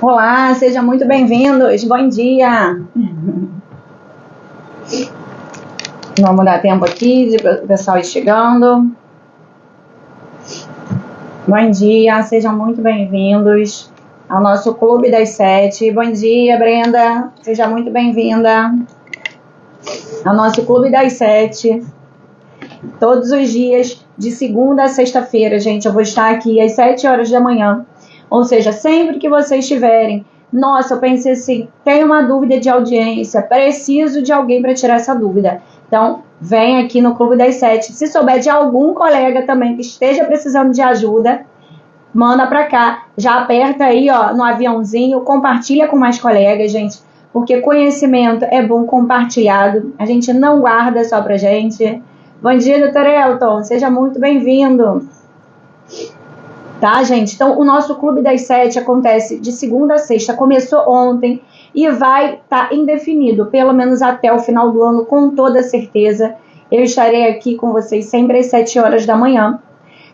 Olá, sejam muito bem-vindos. Bom dia. Vamos dar tempo aqui de o pessoal ir chegando. Bom dia, sejam muito bem-vindos ao nosso Clube das 7. Bom dia, Brenda. Seja muito bem-vinda ao nosso Clube das 7. Todos os dias, de segunda a sexta-feira, gente, eu vou estar aqui às 7 horas da manhã. Ou seja, sempre que vocês tiverem, nossa, eu pensei assim, tenho uma dúvida de audiência, preciso de alguém para tirar essa dúvida. Então, vem aqui no Clube das 7. Se souber de algum colega também que esteja precisando de ajuda, manda para cá. Já aperta aí, ó, no aviãozinho, compartilha com mais colegas, gente. Porque conhecimento é bom compartilhado. A gente não guarda só pra gente. Bom dia, Dr. Elton. Seja muito bem-vindo. Tá, gente? Então, o nosso Clube das 7 acontece de segunda a sexta. Começou ontem e vai estar indefinido, pelo menos até o final do ano, com toda certeza. Eu estarei aqui com vocês sempre às 7 horas da manhã,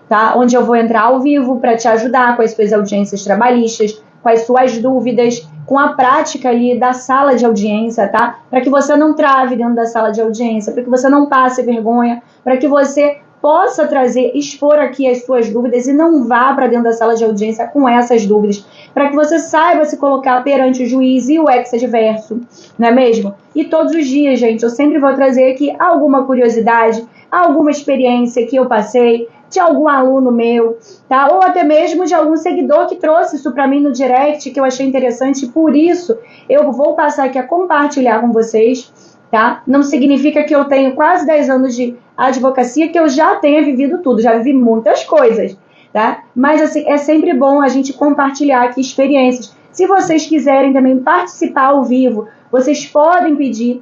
tá? Onde eu vou entrar ao vivo para te ajudar com as suas audiências trabalhistas, com as suas dúvidas, com a prática ali da sala de audiência, tá? Para que você não trave dentro da sala de audiência, para que você não passe vergonha, para que você possa trazer, expor aqui as suas dúvidas e não vá para dentro da sala de audiência com essas dúvidas, para que você saiba se colocar perante o juiz e o ex-adverso, não é mesmo? E todos os dias, gente, eu sempre vou trazer aqui alguma curiosidade, alguma experiência que eu passei, de algum aluno meu, tá? Ou até mesmo de algum seguidor que trouxe isso para mim no direct, que eu achei interessante, e por isso eu vou passar aqui a compartilhar com vocês, tá? Não significa que eu tenho quase 10 anos de advocacia, que eu já tenha vivido tudo, já vivi muitas coisas, tá? Mas assim, é sempre bom a gente compartilhar aqui experiências. Se vocês quiserem também participar ao vivo, vocês podem pedir,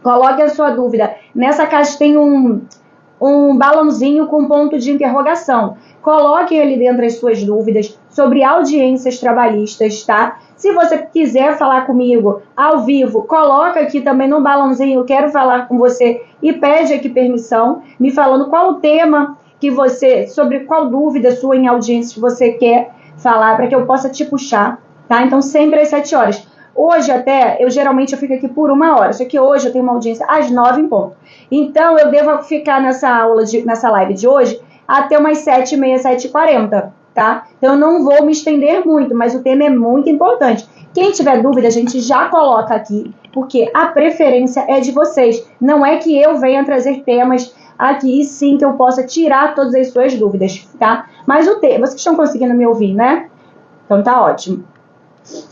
coloque a sua dúvida. Nessa caixa tem um balãozinho com ponto de interrogação. Coloquem ali dentro as suas dúvidas sobre audiências trabalhistas, tá? Se você quiser falar comigo ao vivo, coloca aqui também no balãozinho, quero falar com você, e pede aqui permissão, me falando qual o tema que você, sobre qual dúvida sua em audiência que você quer falar, para que eu possa te puxar, tá? Então, sempre às 7 horas. Hoje até, eu geralmente fico aqui por 1 hora, só que hoje eu tenho uma audiência às 9 em ponto. Então, eu devo ficar nessa live de hoje até umas 7h30, 7h40, tá? Então, eu não vou me estender muito, mas o tema é muito importante. Quem tiver dúvida, a gente já coloca aqui, porque a preferência é de vocês. Não é que eu venha trazer temas aqui, e sim que eu possa tirar todas as suas dúvidas, tá? Mas o tema, vocês estão conseguindo me ouvir, né? Então, tá ótimo.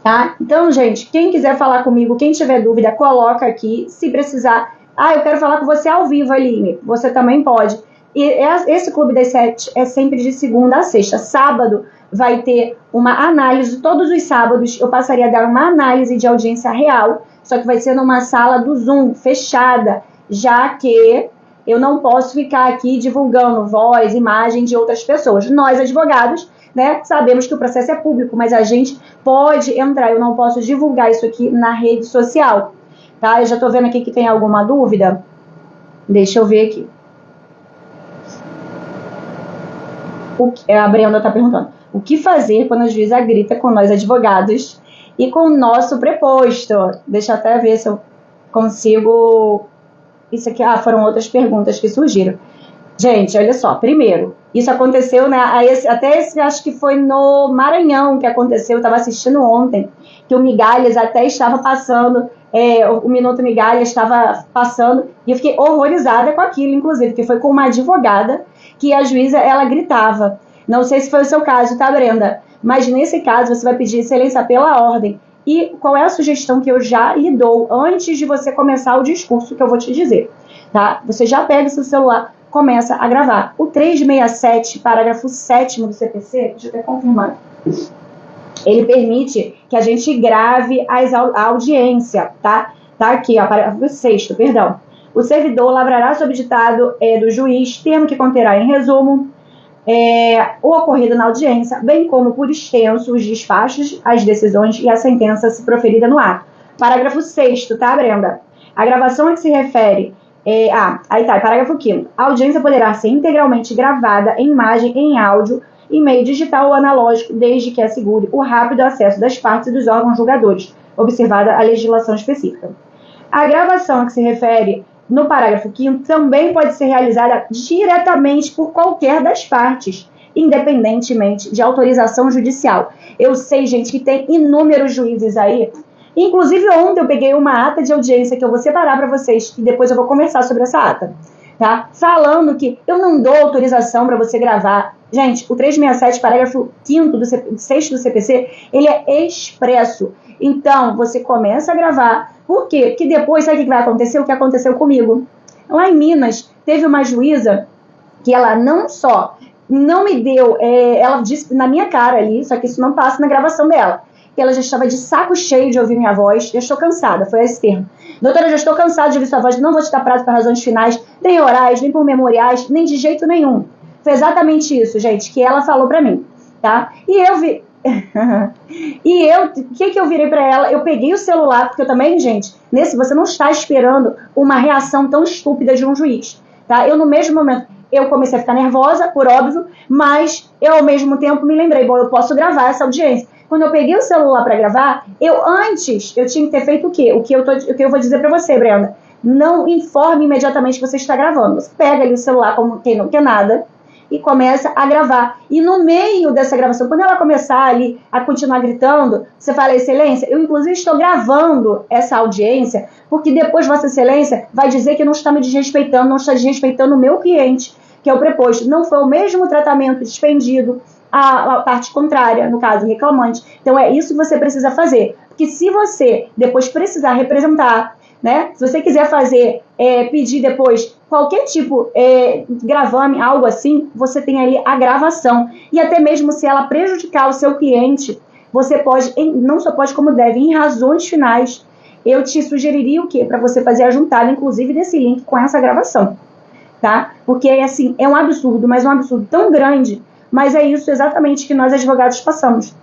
Tá? Então, gente, quem quiser falar comigo, quem tiver dúvida, coloca aqui. Se precisar, eu quero falar com você ao vivo, Aline, você também pode. E esse Clube das 7 é sempre de segunda a sexta. Sábado vai ter uma análise, todos os sábados eu passaria a dar uma análise de audiência real, só que vai ser numa sala do Zoom, fechada, já que eu não posso ficar aqui divulgando voz, imagem de outras pessoas. Nós, advogados, né, sabemos que o processo é público, mas a gente pode entrar, eu não posso divulgar isso aqui na rede social, tá? Eu já tô vendo aqui que tem alguma dúvida. Deixa eu ver aqui. A Brenda tá perguntando. O que fazer quando a juíza grita com nós advogados e com o nosso preposto? Deixa eu até ver se eu consigo... Isso aqui, foram outras perguntas que surgiram. Gente, olha só, primeiro, isso aconteceu, né, acho que foi no Maranhão que aconteceu, eu estava assistindo ontem, que o Migalhas até estava passando, o Minuto Migalhas estava passando, e eu fiquei horrorizada com aquilo, inclusive, que foi com uma advogada, que a juíza, ela gritava. Não sei se foi o seu caso, tá, Brenda? Mas nesse caso, você vai pedir excelência pela ordem. E qual é a sugestão que eu já lhe dou antes de você começar o discurso que eu vou te dizer, tá? Você já pega seu celular, começa a gravar. O 367, parágrafo 7º do CPC, deixa eu até confirmar, ele permite que a gente grave a audiência, tá? Tá aqui, ó, parágrafo 6º, perdão. O servidor lavrará sob ditado do juiz, termo que conterá, em resumo, o ocorrido na audiência, bem como por extenso os despachos, as decisões e a sentença se proferida no ato. Parágrafo 6º, tá, Brenda? A gravação a que se refere... parágrafo 5º. A audiência poderá ser integralmente gravada em imagem e em áudio em meio digital ou analógico, desde que assegure o rápido acesso das partes e dos órgãos julgadores, observada a legislação específica. A gravação a que se refere no parágrafo 5º também pode ser realizada diretamente por qualquer das partes, independentemente de autorização judicial. Eu sei, gente, que tem inúmeros juízes aí. Inclusive, ontem eu peguei uma ata de audiência que eu vou separar para vocês, e depois eu vou conversar sobre essa ata, tá? Falando que eu não dou autorização para você gravar. Gente, o 367, parágrafo 5º do 6º do CPC, ele é expresso. Então, você começa a gravar. Por quê? Porque depois, sabe o que vai acontecer? O que aconteceu comigo? Lá em Minas, teve uma juíza que ela não só não me deu, ela disse na minha cara ali, só que isso não passa na gravação dela, que ela já estava de saco cheio de ouvir minha voz, já estou cansada, foi esse termo. Doutora, já estou cansada de ouvir sua voz, não vou te dar prazo para razões finais, nem orais, nem por memoriais, nem de jeito nenhum. Foi exatamente isso, gente, que ela falou para mim, tá? E eu vi... o que eu virei para ela? Eu peguei o celular, porque eu também, gente, você não está esperando uma reação tão estúpida de um juiz, tá? Eu no mesmo momento, eu comecei a ficar nervosa, por óbvio, mas eu ao mesmo tempo me lembrei, bom, eu posso gravar essa audiência. Quando eu peguei o celular para gravar, eu tinha que ter feito o quê? O que eu vou dizer para você, Brenda? Não informe imediatamente que você está gravando. Você pega ali o celular como quem não quer nada e começa a gravar. E no meio dessa gravação, quando ela começar ali a continuar gritando, você fala, excelência, eu inclusive estou gravando essa audiência, porque depois Vossa Excelência vai dizer que não está me desrespeitando, não está desrespeitando o meu cliente, que é o preposto. Não foi o mesmo tratamento despendido a parte contrária, no caso, o reclamante. Então é isso que você precisa fazer. Porque se você depois precisar representar, né? Se você quiser fazer, pedir depois qualquer tipo, gravame, algo assim, você tem ali a gravação. E até mesmo se ela prejudicar o seu cliente, você pode, não só pode como deve, em razões finais, eu te sugeriria o quê? Para você fazer a juntada, inclusive, desse link com essa gravação, tá? Porque, assim, é um absurdo, mas um absurdo tão grande, mas é isso exatamente que nós advogados passamos,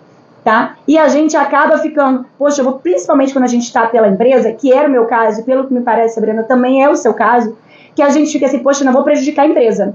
tá? E a gente acaba ficando, poxa, principalmente quando a gente está pela empresa, que era o meu caso, e pelo que me parece, Sabrina, também é o seu caso, que a gente fica assim, poxa, não vou prejudicar a empresa,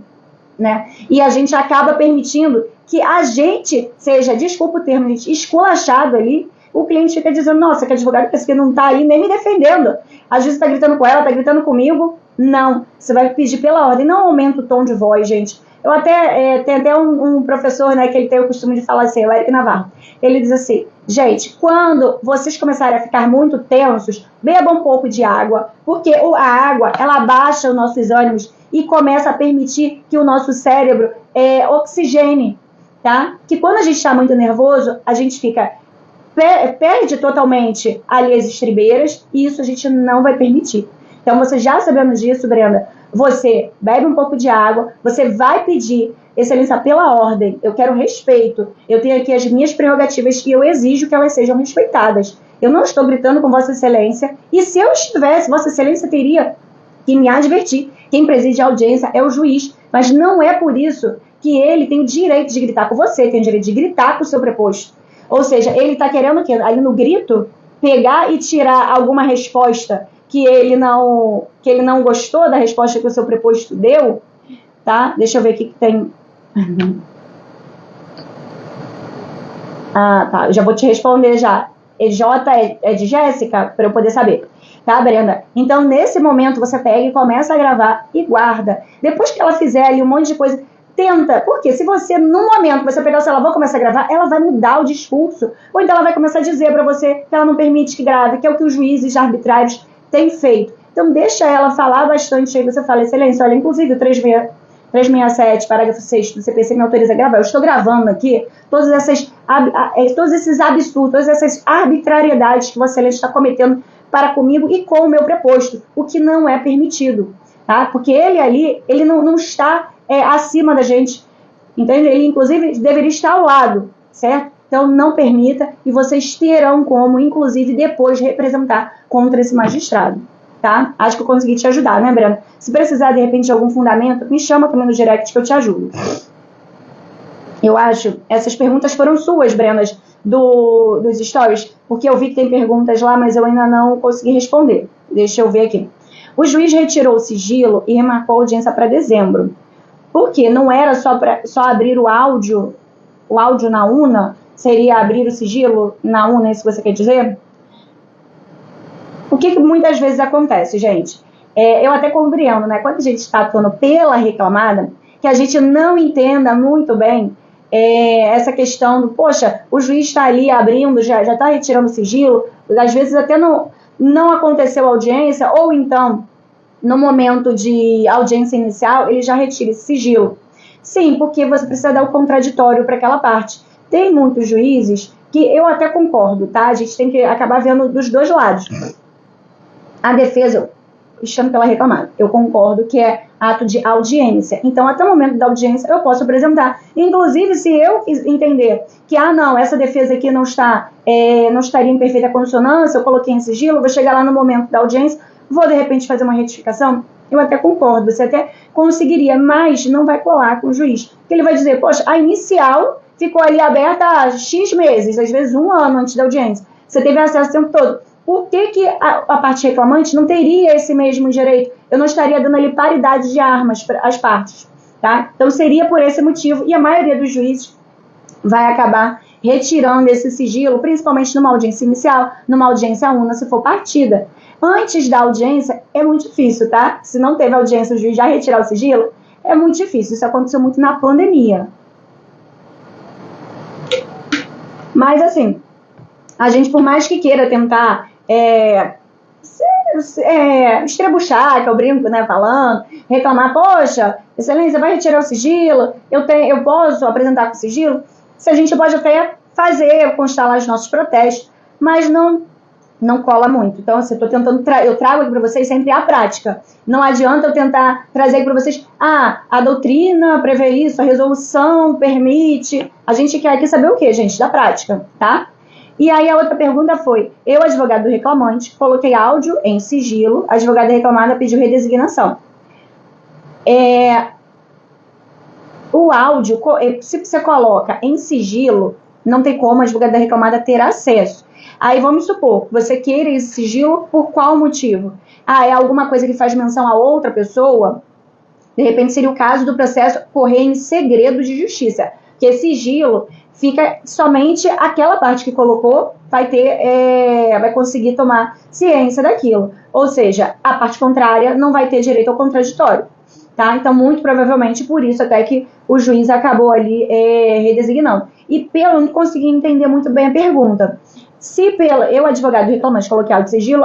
né? E a gente acaba permitindo que a gente seja, desculpa o termo, gente, esculachado ali, o cliente fica dizendo, nossa, que advogado que esse aqui não está aí nem me defendendo. Às vezes está gritando com ela, está gritando comigo. Não, você vai pedir pela ordem, não aumenta o tom de voz, gente. Eu até, tem até um professor, né, que ele tem o costume de falar assim, o Eric Navarro. Ele diz assim, gente, quando vocês começarem a ficar muito tensos, beba um pouco de água, porque a água, ela abaixa os nossos ânimos e começa a permitir que o nosso cérebro oxigene, tá? Que quando a gente está muito nervoso, a gente perde totalmente ali as estribeiras e isso a gente não vai permitir. Então, você já sabendo disso, Brenda, você bebe um pouco de água, você vai pedir, excelência, pela ordem, eu quero respeito, eu tenho aqui as minhas prerrogativas e eu exijo que elas sejam respeitadas. Eu não estou gritando com Vossa Excelência, e se eu estivesse, Vossa Excelência teria que me advertir. Quem preside a audiência é o juiz, mas não é por isso que ele tem o direito de gritar com você, tem o direito de gritar com o seu preposto. Ou seja, ele está querendo o quê? Ali no grito, pegar e tirar alguma resposta que ele não gostou da resposta que o seu preposto deu, tá? Deixa eu ver aqui que tem... tá, eu já vou te responder já. J é de Jéssica, para eu poder saber. Tá, Brenda? Então, nesse momento, você pega e começa a gravar e guarda. Depois que ela fizer ali um monte de coisa, tenta. Porque se você, num momento, você pegar o celular e começar a gravar, ela vai mudar o discurso. Ou então ela vai começar a dizer para você que ela não permite que grave, que é o que os juízes arbitrários tem feito. Então, deixa ela falar bastante. Aí você fala, excelência, olha, inclusive o 367, parágrafo 6 do CPC me autoriza a gravar. Eu estou gravando aqui todos esses absurdos, todas essas arbitrariedades que Vossa Excelência está cometendo para comigo e com o meu preposto, o que não é permitido, tá? Porque ele ali, ele não está acima da gente, entende? Ele, inclusive, deveria estar ao lado, certo? Então, não permita e vocês terão como, inclusive, depois representar contra esse magistrado, tá? Acho que eu consegui te ajudar, né, Brenda? Se precisar, de repente, de algum fundamento, me chama também no direct que eu te ajudo. Eu acho, essas perguntas foram suas, Brenda, dos stories, porque eu vi que tem perguntas lá, mas eu ainda não consegui responder. Deixa eu ver aqui. O juiz retirou o sigilo e remarcou a audiência para dezembro. Por quê? Não era só abrir o áudio o áudio na UNA seria abrir o sigilo na UNA, é isso que você quer dizer? O que muitas vezes acontece, gente? Eu até compreendo, né? Quando a gente está atuando pela reclamada, que a gente não entenda muito bem essa questão do, poxa, o juiz está ali abrindo, já está retirando o sigilo, às vezes até não aconteceu audiência, ou então, no momento de audiência inicial, ele já retira esse sigilo. Sim, porque você precisa dar o contraditório para aquela parte. Tem muitos juízes que eu até concordo, tá? A gente tem que acabar vendo dos dois lados. A defesa, chamo pela reclamada, eu concordo que é ato de audiência. Então, até o momento da audiência, eu posso apresentar. Inclusive, se eu entender que, não, essa defesa aqui não estaria em perfeita consonância, eu coloquei em sigilo, vou chegar lá no momento da audiência, vou, de repente, fazer uma retificação, eu até concordo, você até conseguiria, mas não vai colar com o juiz. Porque ele vai dizer, poxa, a inicial ficou ali aberta há X meses, às vezes 1 ano antes da audiência. Você teve acesso o tempo todo. Por que a parte reclamante não teria esse mesmo direito? Eu não estaria dando ali paridade de armas às partes, tá? Então seria por esse motivo, e a maioria dos juízes vai acabar retirando esse sigilo, principalmente numa audiência inicial, numa audiência UNA, se for partida. Antes da audiência, é muito difícil, tá? Se não teve audiência, o juiz já retirar o sigilo, é muito difícil. Isso aconteceu muito na pandemia. Mas, assim, a gente, por mais que queira tentar estrebuchar, que eu brinco, né, falando, reclamar, poxa, excelência, vai retirar o sigilo, eu posso apresentar com sigilo? Se a gente pode até fazer, constar lá os nossos protestos, mas não cola muito. Então, assim, eu trago aqui para vocês sempre a prática. Não adianta eu tentar trazer aqui para vocês, a doutrina prevê isso, a resolução permite. A gente quer aqui saber o quê, gente? Da prática, tá? E aí a outra pergunta foi, eu, advogado do reclamante, coloquei áudio em sigilo, a advogada reclamada pediu redesignação. O áudio, se você coloca em sigilo, não tem como a advogada reclamada ter acesso. Aí vamos supor, você queira esse sigilo por qual motivo? É alguma coisa que faz menção a outra pessoa? De repente seria o caso do processo correr em segredo de justiça, que sigilo fica somente aquela parte que colocou vai conseguir tomar ciência daquilo. Ou seja, a parte contrária não vai ter direito ao contraditório. Tá? Então, muito provavelmente, por isso até que o juiz acabou ali redesignando. E não consegui entender muito bem a pergunta. Se eu, advogado reclamante, coloquei áudio de sigilo,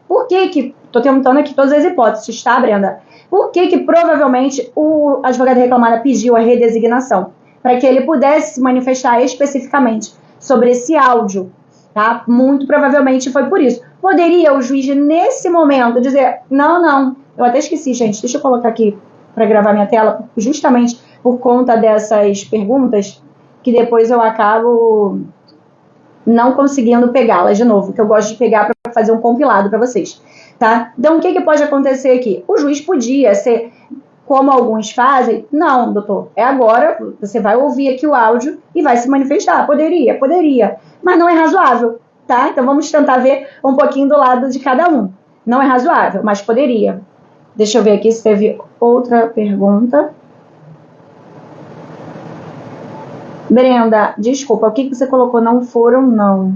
por que estou tentando aqui todas as hipóteses, tá, Brenda? Por que provavelmente o advogado reclamada pediu a redesignação? Para que ele pudesse se manifestar especificamente sobre esse áudio, tá? Muito provavelmente foi por isso. Poderia o juiz, nesse momento, dizer, não, eu até esqueci, gente, deixa eu colocar aqui para gravar minha tela, justamente por conta dessas perguntas, que depois eu acabo não conseguindo pegá-las de novo, que eu gosto de pegar para fazer um compilado para vocês, tá? Então, o que pode acontecer aqui? O juiz podia ser, como alguns fazem, não, doutor, é agora, você vai ouvir aqui o áudio e vai se manifestar. Poderia, mas não é razoável, tá? Então, vamos tentar ver um pouquinho do lado de cada um. Não é razoável, mas poderia. Deixa eu ver aqui se teve outra pergunta. Brenda, desculpa, o que você colocou? Não foram, não.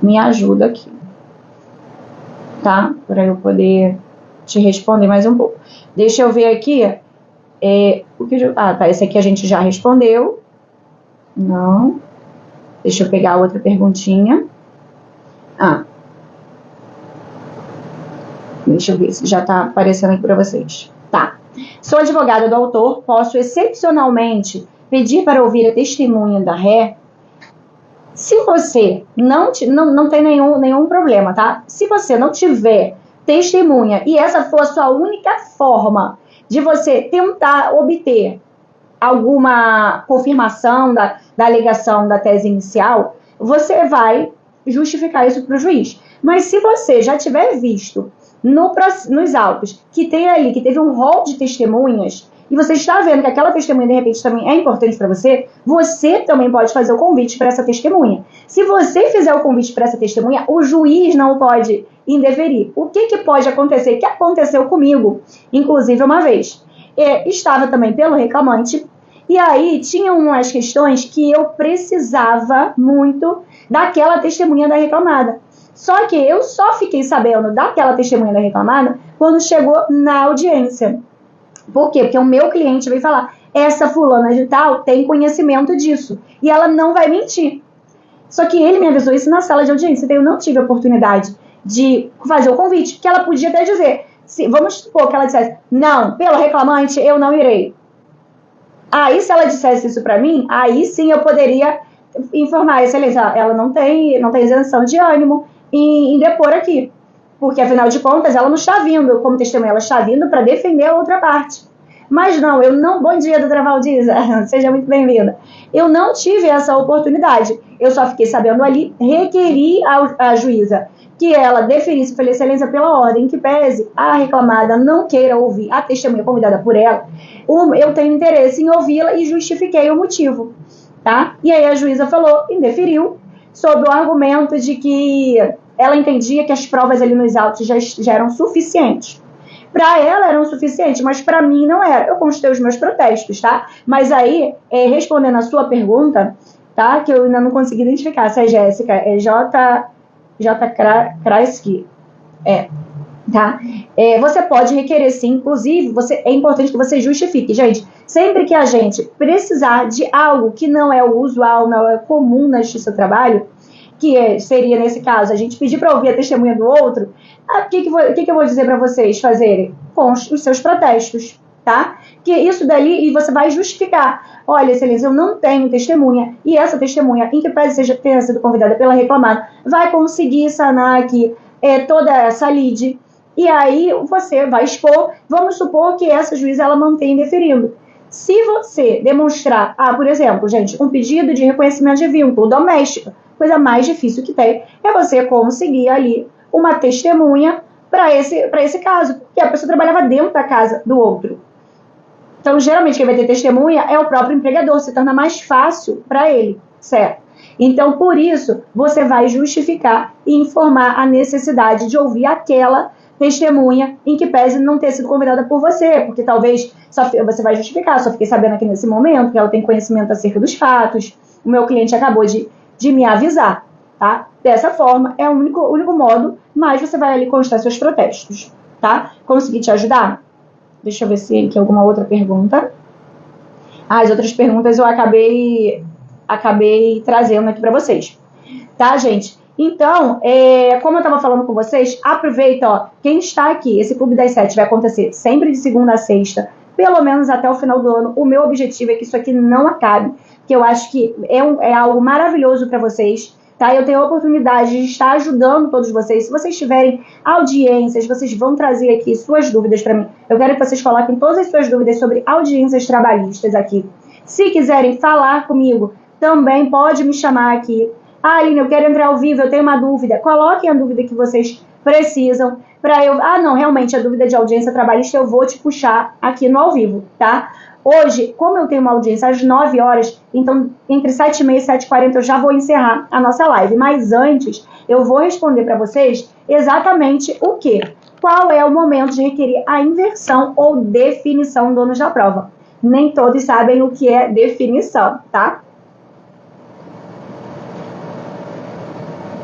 Me ajuda aqui. Tá? Para eu poder te responder mais um pouco. Deixa eu ver aqui. Tá, esse aqui a gente já respondeu. Não. Deixa eu pegar outra perguntinha. Deixa eu ver se já está aparecendo aqui para vocês. Tá. Sou advogada do autor, posso excepcionalmente pedir para ouvir a testemunha da ré? Se você não tem nenhum problema, tá? Se você não tiver testemunha e essa for a sua única forma de você tentar obter alguma confirmação da alegação da tese inicial, você vai justificar isso para o juiz. Mas se você já tiver visto nos autos que tem ali, que teve um rol de testemunhas, e você está vendo que aquela testemunha, de repente, também é importante para você, você também pode fazer o convite para essa testemunha. Se você fizer o convite para essa testemunha, o juiz não pode indeferir. O que pode acontecer? Que aconteceu comigo, inclusive, uma vez. Estava também pelo reclamante, E aí tinha umas questões que eu precisava muito daquela testemunha da reclamada. Só que eu só fiquei sabendo daquela testemunha da reclamada quando chegou na audiência. Por quê? Porque o meu cliente veio falar, essa fulana de tal tem conhecimento disso. E ela não vai mentir. Só que ele me avisou isso na sala de audiência. Então eu não tive a oportunidade de fazer o convite. Que ela podia até dizer, vamos supor que ela dissesse, não, pelo reclamante eu não irei. Aí se ela dissesse isso para mim, aí sim eu poderia informar a excelência. Ela não tem isenção de ânimo em depor aqui. Porque, afinal de contas, ela não está vindo como testemunha, ela está vindo para defender a outra parte. Mas não, eu não... Bom dia, doutora Valdiza, seja muito bem-vinda. Eu não tive essa oportunidade. Eu só fiquei sabendo ali, requeri à juíza que ela deferisse pela excelência pela ordem, que pese a reclamada não queira ouvir a testemunha convidada por ela, eu tenho interesse em ouvi-la e justifiquei o motivo. Tá? E aí a juíza falou, indeferiu, sob o argumento de que ela entendia que as provas ali nos autos já eram suficientes. Para ela eram suficientes, mas para mim não era. Eu constei os meus protestos, tá? Mas aí, respondendo a sua pergunta, tá? Que eu ainda não consegui identificar se é Jéssica, é J. Kreisky. Tá? Você pode requerer sim, inclusive é importante que você justifique. Gente, sempre que a gente precisar de algo que não é o usual, não é comum na justiça do trabalho, que seria nesse caso a gente pedir para ouvir a testemunha do outro, o que eu vou dizer para vocês fazerem? Com os seus protestos, tá? Que isso dali, e você vai justificar. Olha, excelência, eu não tenho testemunha, e essa testemunha, em que pese tenha sido convidada pela reclamada, vai conseguir sanar aqui toda essa lide. E aí você vai expor, vamos supor que essa juíza ela mantém deferindo. Se você demonstrar, por exemplo, gente, um pedido de reconhecimento de vínculo doméstico, coisa mais difícil que tem é você conseguir ali uma testemunha para esse caso, porque a pessoa trabalhava dentro da casa do outro. Então, geralmente, quem vai ter testemunha é o próprio empregador, se torna mais fácil para ele, certo? Então, por isso, você vai justificar e informar a necessidade de ouvir aquela testemunha em que pese não ter sido convidada por você, porque talvez você vai justificar, só fiquei sabendo aqui nesse momento que ela tem conhecimento acerca dos fatos, o meu cliente acabou de me avisar, tá? Dessa forma, é o único modo, mas você vai ali constar seus protestos, tá? Consegui te ajudar? Deixa eu ver se tem alguma outra pergunta. As outras perguntas eu acabei trazendo aqui para vocês, tá, gente? Então, como eu estava falando com vocês, aproveita, ó, quem está aqui, esse Clube das 7 vai acontecer sempre de segunda a sexta, pelo menos até o final do ano. O meu objetivo é que isso aqui não acabe, que eu acho que é algo maravilhoso para vocês, tá? Eu tenho a oportunidade de estar ajudando todos vocês. Se vocês tiverem audiências, vocês vão trazer aqui suas dúvidas para mim. Eu quero que vocês coloquem todas as suas dúvidas sobre audiências trabalhistas aqui. Se quiserem falar comigo, também pode me chamar aqui. Aline, eu quero entrar ao vivo, eu tenho uma dúvida. Coloquem a dúvida que vocês precisam para eu... não, realmente, a dúvida de audiência trabalhista eu vou te puxar aqui no ao vivo, tá? Hoje, como eu tenho uma audiência às 9 horas, então entre 7h30 e 7h40 eu já vou encerrar a nossa live. Mas antes, eu vou responder para vocês exatamente o quê? Qual é o momento de requerer a inversão ou definição do ônus da prova? Nem todos sabem o que é definição, tá?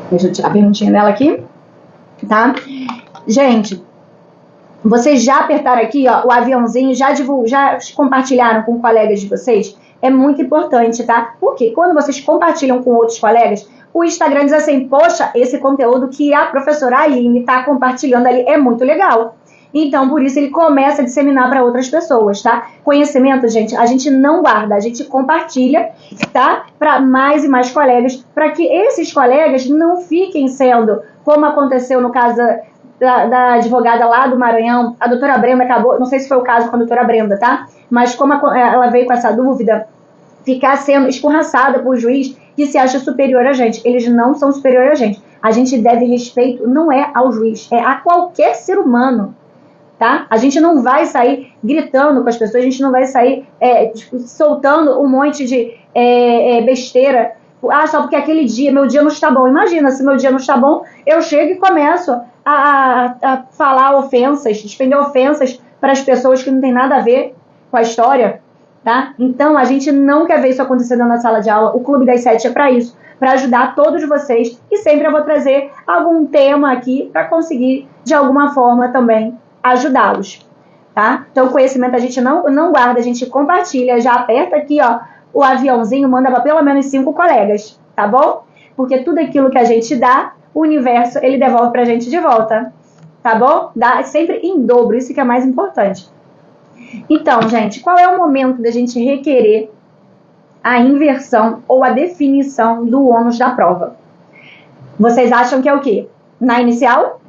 Deixa eu tirar a perguntinha dela aqui, tá? Gente, vocês já apertaram aqui, ó, o aviãozinho, já compartilharam com colegas de vocês? É muito importante, tá? Porque quando vocês compartilham com outros colegas, o Instagram diz assim, poxa, esse conteúdo que a professora Aline tá compartilhando ali é muito legal. Então, por isso, ele começa a disseminar para outras pessoas, tá? Conhecimento, gente, a gente não guarda, a gente compartilha, tá? Para mais e mais colegas, para que esses colegas não fiquem sendo, como aconteceu no caso da advogada lá do Maranhão, a doutora Brenda acabou, não sei se foi o caso com a doutora Brenda, tá? Mas como ela veio com essa dúvida, ficar sendo escorraçada por juiz que se acha superior a gente. Eles não são superiores a gente. A gente deve respeito, não é ao juiz, é a qualquer ser humano. Tá? A gente não vai sair gritando com as pessoas, a gente não vai sair soltando um monte de besteira. Só porque aquele dia, meu dia não está bom. Imagina, se meu dia não está bom, eu chego e começo a falar ofensas, despender ofensas para as pessoas que não tem nada a ver com a história. tá? Então, a gente não quer ver isso acontecendo na sala de aula. O Clube das 7 é para isso, para ajudar todos vocês. E sempre eu vou trazer algum tema aqui para conseguir, de alguma forma, também ajudá-los, tá? Então, o conhecimento a gente não guarda, a gente compartilha. Já aperta aqui, ó, o aviãozinho, manda para pelo menos 5 colegas, tá bom? Porque tudo aquilo que a gente dá, o universo, ele devolve pra gente de volta, tá bom? Dá sempre em dobro, isso que é mais importante. Então, gente, qual é o momento da gente requerer a inversão ou a definição do ônus da prova? Vocês acham que é o quê? Na inicial?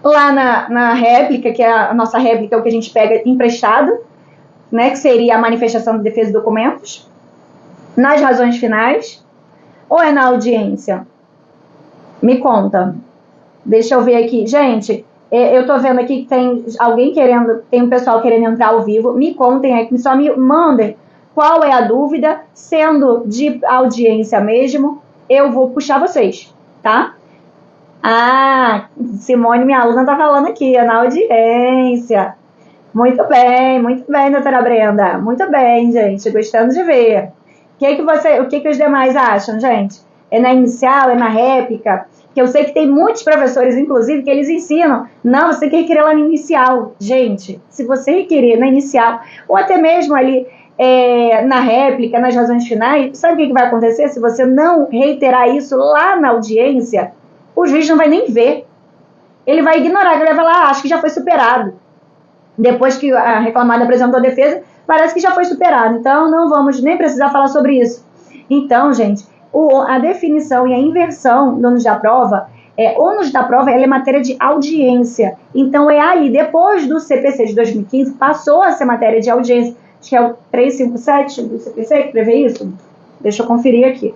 Lá na réplica, que é a nossa réplica, é o que a gente pega emprestado, né, que seria a manifestação de defesa de documentos? Nas razões finais? Ou é na audiência? Me conta. Deixa eu ver aqui. Gente, eu tô vendo aqui que tem alguém querendo, tem um pessoal querendo entrar ao vivo. Me contem aqui, só me mandem qual é a dúvida. Sendo de audiência mesmo, eu vou puxar vocês, tá? Ah, Simone, minha aluna, tá falando aqui, é na audiência. Muito bem, doutora Brenda. Muito bem, gente, gostando de ver. O que os demais acham, gente? É na inicial, é na réplica? Que eu sei que tem muitos professores, inclusive, que eles ensinam. Não, você tem que requerer lá na inicial. Gente, se você requerer na inicial, ou até mesmo ali na réplica, nas razões finais, sabe o que vai acontecer? Se você não reiterar isso lá na audiência, o juiz não vai nem ver. Ele vai ignorar, ele vai falar, acho que já foi superado. Depois que a reclamada apresentou a defesa, parece que já foi superado. Então, não vamos nem precisar falar sobre isso. Então, gente, a definição e a inversão do ônus da prova, ônus da prova ela é matéria de audiência. Então, é aí, depois do CPC de 2015, passou a ser matéria de audiência. Acho que é o 357 do CPC que prevê isso. Deixa eu conferir aqui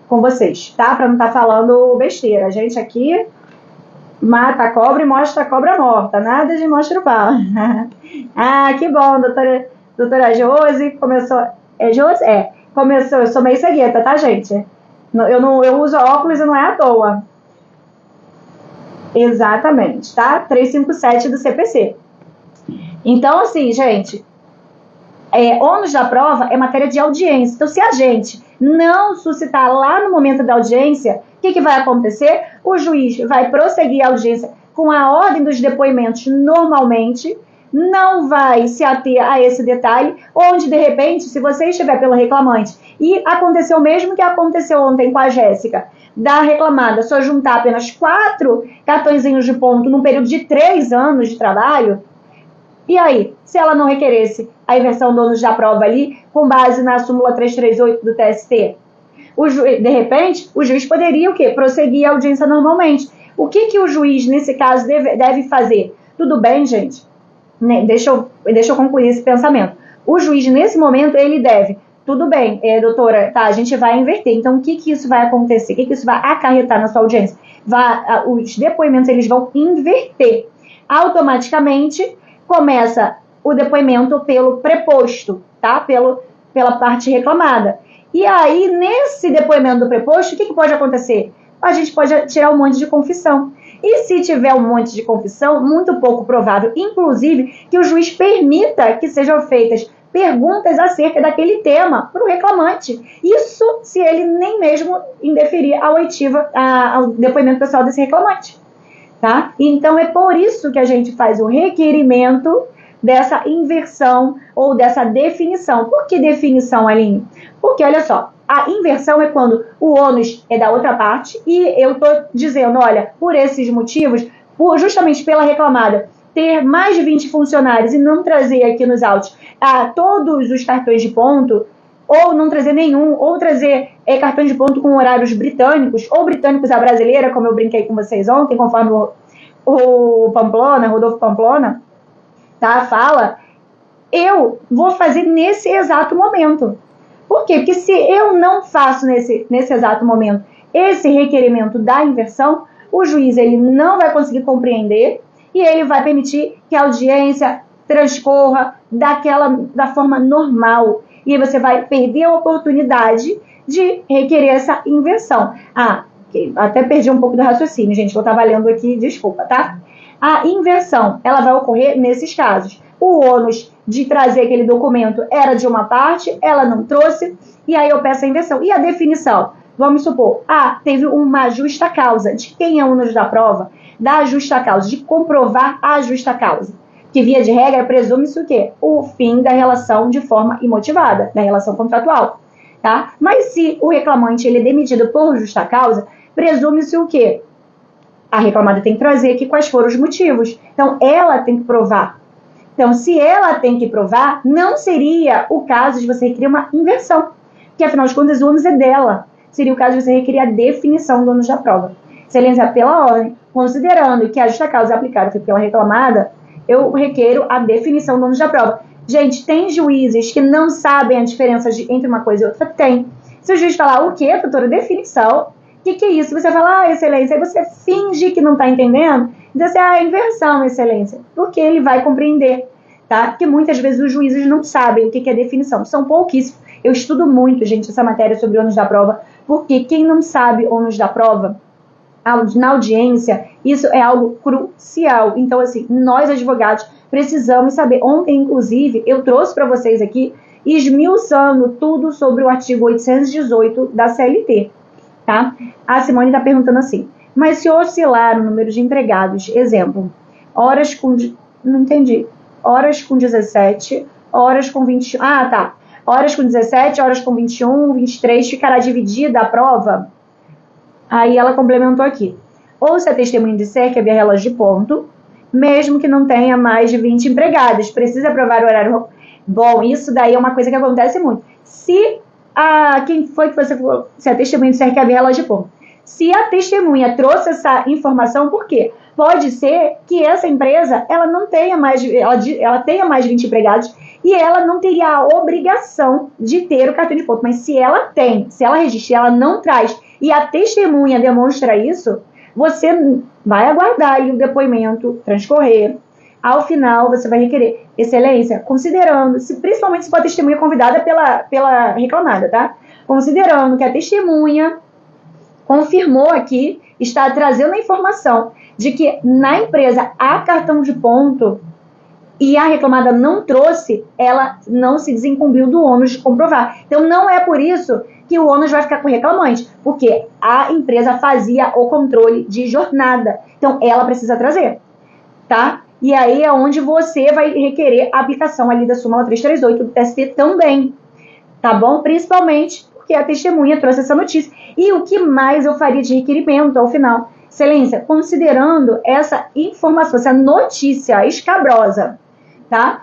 com vocês, tá? Para não estar falando besteira. A gente aqui mata a cobra e mostra a cobra morta. Nada de mostra o pau. Ah, que bom, doutora Josi. Começou... É Josi? Começou, eu sou meio cegueta, tá, gente? Eu uso óculos e não é à toa. Exatamente, tá? 357 do CPC. Então, assim, gente, ônus da prova é matéria de audiência. Então, se a gente não suscitar lá no momento da audiência, o que vai acontecer? O juiz vai prosseguir a audiência com a ordem dos depoimentos normalmente, não vai se ater a esse detalhe, onde, de repente, se você estiver pelo reclamante e aconteceu o mesmo que aconteceu ontem com a Jéssica, da reclamada só juntar apenas 4 cartõezinhos de ponto num período de 3 anos de trabalho, e aí, se ela não requeresse a inversão do ônus da prova ali, com base na súmula 338 do TST, de repente, o juiz poderia o quê? Prosseguir a audiência normalmente. O que o juiz, nesse caso, deve fazer? Tudo bem, gente? Deixa eu concluir esse pensamento. O juiz, nesse momento, ele deve, tudo bem, doutora, tá, a gente vai inverter. Então, o que isso vai acontecer? O que isso vai acarretar na sua audiência? Os depoimentos, eles vão inverter. Automaticamente, começa o depoimento pelo preposto, tá? Pela parte reclamada. E aí, nesse depoimento do preposto, o que pode acontecer? A gente pode tirar um monte de confissão. E se tiver um monte de confissão, muito pouco provável, inclusive, que o juiz permita que sejam feitas perguntas acerca daquele tema para o reclamante. Isso se ele nem mesmo indeferir a oitiva, ao depoimento pessoal desse reclamante. Tá? Então, é por isso que a gente faz o requerimento dessa inversão ou dessa definição. Por que definição, Aline? Porque, olha só, a inversão é quando o ônus é da outra parte e eu estou dizendo, olha, por esses motivos, justamente pela reclamada, ter mais de 20 funcionários e não trazer aqui nos autos todos os cartões de ponto, ou não trazer nenhum, ou trazer cartões de ponto com horários britânicos, ou britânicos à brasileira, como eu brinquei com vocês ontem, conforme o Rodolfo Pamplona, tá, fala, eu vou fazer nesse exato momento. Por quê? Porque se eu não faço nesse exato momento esse requerimento da inversão, o juiz ele não vai conseguir compreender e ele vai permitir que a audiência transcorra da forma normal. E aí você vai perder a oportunidade de requerer essa inversão. Até perdi um pouco do raciocínio, gente, que eu estava lendo aqui, desculpa, tá? A inversão, ela vai ocorrer nesses casos. O ônus de trazer aquele documento era de uma parte, ela não trouxe, e aí eu peço a inversão. E a definição? Vamos supor, teve uma justa causa. De quem é o ônus da prova? Da justa causa, de comprovar a justa causa. Que, via de regra, presume-se o quê? O fim da relação de forma imotivada, da relação contratual. Tá? Mas se o reclamante ele é demitido por justa causa, presume-se o quê? A reclamada tem que trazer aqui quais foram os motivos. Então, ela tem que provar. Então, se ela tem que provar, não seria o caso de você requerer uma inversão, que afinal de contas o ônus é dela. Seria o caso de você requerer a definição do ônus da prova. Excelência, pela ordem, considerando que a justa causa aplicada foi pela reclamada, eu requeiro a definição do ônus da prova. Gente, tem juízes que não sabem a diferença entre uma coisa e outra? Tem. Se o juiz falar, o quê, doutora? Definição? O que é isso? Você fala, excelência, aí você finge que não está entendendo, diz assim, inversão, excelência, porque ele vai compreender, tá? Porque muitas vezes os juízes não sabem o que é definição, são pouquíssimos. Eu estudo muito, gente, essa matéria sobre ônus da prova, porque quem não sabe ônus da prova, na audiência, isso é algo crucial. Então, assim, nós advogados precisamos saber. Ontem, inclusive, eu trouxe para vocês aqui, esmiuçando tudo sobre o artigo 818 da CLT. Tá? A Simone está perguntando assim, mas se oscilar o número de empregados, exemplo, horas com 17, horas com 21, horas com 17, horas com 21, 23, ficará dividida a prova? Aí ela complementou aqui, ou se a testemunha disser que havia relógio de ponto, mesmo que não tenha mais de 20 empregados, precisa provar o horário. Bom, isso daí é uma coisa que acontece muito. Quem foi que você falou? Se a testemunha disser que havia relógio de ponto. Se a testemunha trouxe essa informação, por quê? Pode ser que essa empresa ela não tenha mais, ela tenha mais de 20 empregados e ela não teria a obrigação de ter o cartão de ponto. Mas se ela tem, se ela registra, ela não traz e a testemunha demonstra isso, você vai aguardar aí o depoimento transcorrer. Ao final, você vai requerer excelência, considerando, principalmente se for a testemunha convidada pela reclamada, tá? Considerando que a testemunha confirmou aqui, está trazendo a informação de que na empresa há cartão de ponto e a reclamada não trouxe, ela não se desincumbiu do ônus de comprovar. Então, não é por isso que o ônus vai ficar com o reclamante, porque a empresa fazia o controle de jornada. Então, ela precisa trazer, tá? E aí é onde você vai requerer a aplicação ali da súmula 338 do TST também, tá bom? Principalmente porque a testemunha trouxe essa notícia. E o que mais eu faria de requerimento ao final? Excelência, considerando essa informação, essa notícia escabrosa, tá?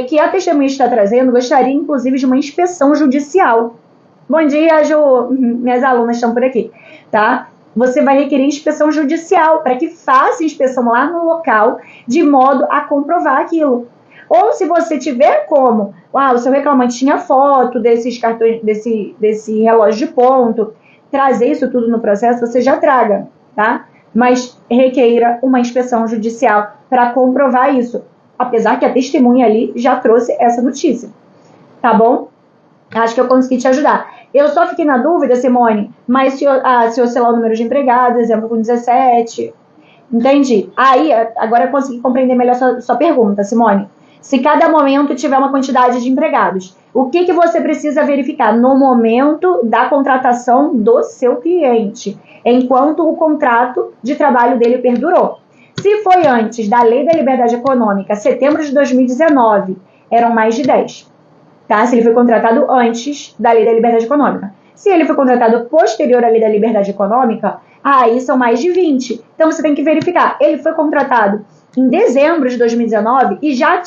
Que a testemunha está trazendo, gostaria inclusive de uma inspeção judicial. Bom dia, Ju, minhas alunas estão por aqui, tá? Você vai requerer inspeção judicial para que faça inspeção lá no local de modo a comprovar aquilo. Ou se você tiver como, o seu reclamante tinha foto desses cartões, desse relógio de ponto, trazer isso tudo no processo, você já traga, tá? Mas requeira uma inspeção judicial para comprovar isso, apesar que a testemunha ali já trouxe essa notícia, tá bom? Acho que eu consegui te ajudar. Eu só fiquei na dúvida, Simone, mas se oscilar o número de empregados, exemplo, com 17, entendi. Aí, agora eu consegui compreender melhor sua pergunta, Simone. Se cada momento tiver uma quantidade de empregados, o que você precisa verificar no momento da contratação do seu cliente, enquanto o contrato de trabalho dele perdurou? Se foi antes da Lei da Liberdade Econômica, setembro de 2019, eram mais de 10. Tá? Se ele foi contratado antes da Lei da Liberdade Econômica. Se ele foi contratado posterior à Lei da Liberdade Econômica, aí são mais de 20. Então, você tem que verificar. Ele foi contratado em dezembro de 2019 e já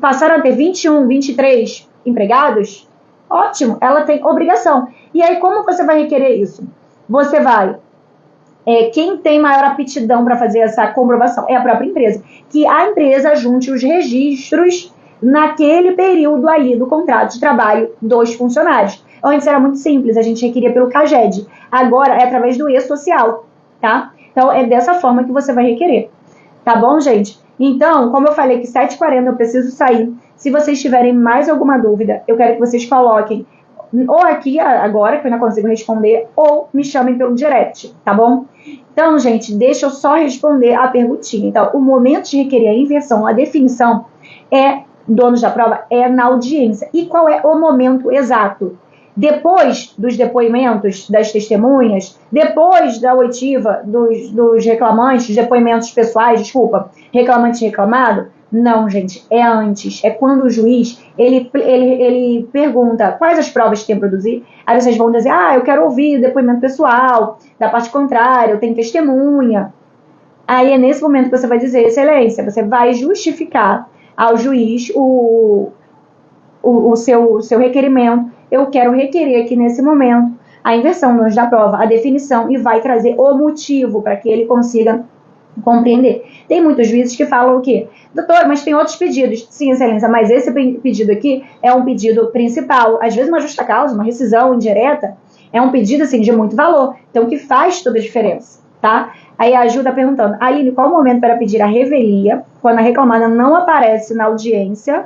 passaram a ter 21, 23 empregados? Ótimo, ela tem obrigação. E aí, como você vai requerer isso? Você vai... quem tem maior aptidão para fazer essa comprovação é a própria empresa. Que a empresa junte os registros naquele período ali do contrato de trabalho dos funcionários. Antes era muito simples, a gente requeria pelo CAGED. Agora é através do E-Social, tá? Então é dessa forma que você vai requerer. Tá bom, gente? Então, como eu falei que 7h40 eu preciso sair. Se vocês tiverem mais alguma dúvida, eu quero que vocês coloquem ou aqui agora, que eu ainda consigo responder, ou me chamem pelo direct, tá bom? Então, gente, deixa eu só responder a perguntinha. Então, o momento de requerer a inversão, a definição do ônus da prova é na audiência. E qual é o momento exato? Depois dos depoimentos das testemunhas, depois da oitiva dos reclamantes, depoimentos pessoais, desculpa, reclamante e reclamado? Não, gente, é antes. É quando o juiz, ele pergunta quais as provas que tem a produzir. Aí vocês vão dizer, eu quero ouvir o depoimento pessoal, da parte contrária, eu tenho testemunha. Aí é nesse momento que você vai dizer, excelência, você vai justificar ao juiz o seu requerimento. Eu quero requerer aqui nesse momento a inversão no ônus da prova, a definição, e vai trazer o motivo para que ele consiga compreender. Tem muitos juízes que falam o quê? Doutor, mas tem outros pedidos. Sim, excelência, mas esse pedido aqui é um pedido principal. Às vezes uma justa causa, uma rescisão indireta, é um pedido assim, de muito valor. Então, que faz toda a diferença, tá? Aí a Ju tá perguntando, Aline, qual o momento para pedir a revelia quando a reclamada não aparece na audiência?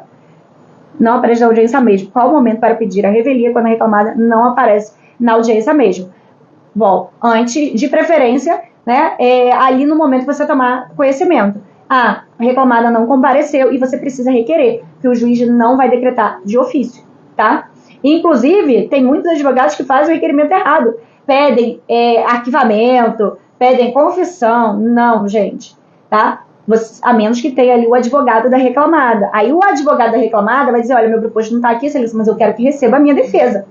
Não aparece na audiência mesmo. Qual o momento para pedir a revelia quando a reclamada não aparece na audiência mesmo? Bom, antes, de preferência, né, ali no momento que você tomar conhecimento. A reclamada não compareceu e você precisa requerer, que o juiz não vai decretar de ofício, tá? Inclusive, tem muitos advogados que fazem o requerimento errado. Pedem arquivamento, pedem confissão. Não, gente, tá? A menos que tenha ali o advogado da reclamada. Aí o advogado da reclamada vai dizer, olha, meu proposto não está aqui, excelência, mas eu quero que receba a minha defesa.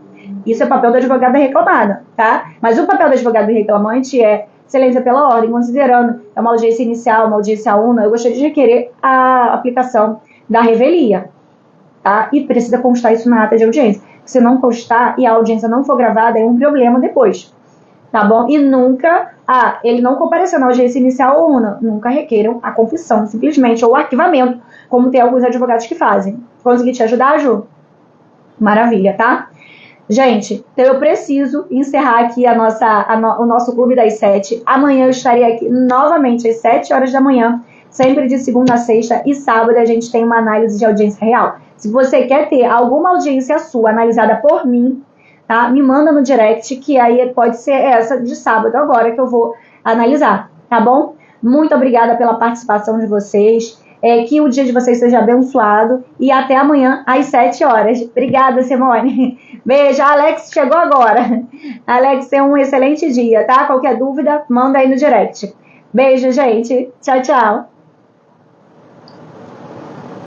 Isso é papel do advogado da reclamada, tá? Mas o papel do advogado do reclamante é, excelência, pela ordem, considerando uma audiência inicial, uma audiência una, eu gostaria de requerer a aplicação da revelia, tá? E precisa constar isso na ata de audiência. Se não constar e a audiência não for gravada, é um problema depois, tá bom? E nunca, ele não compareceu na audiência inicial ou una, nunca requeram a confissão, simplesmente, ou o arquivamento, como tem alguns advogados que fazem. Consegui te ajudar, Ju? Maravilha, tá? Gente, então eu preciso encerrar aqui o nosso Clube das 7. Amanhã eu estarei aqui novamente às 7 horas da manhã, sempre de segunda a sexta, e sábado a gente tem uma análise de audiência real. Se você quer ter alguma audiência sua analisada por mim, tá? Me manda no direct, que aí pode ser essa de sábado agora que eu vou analisar, tá bom? Muito obrigada pela participação de vocês. Que o dia de vocês seja abençoado e até amanhã às 7 horas. Obrigada, Simone. Beijo. A Alex chegou agora. Alex, tenha um excelente dia, tá? Qualquer dúvida, manda aí no direct. Beijo, gente. Tchau, tchau.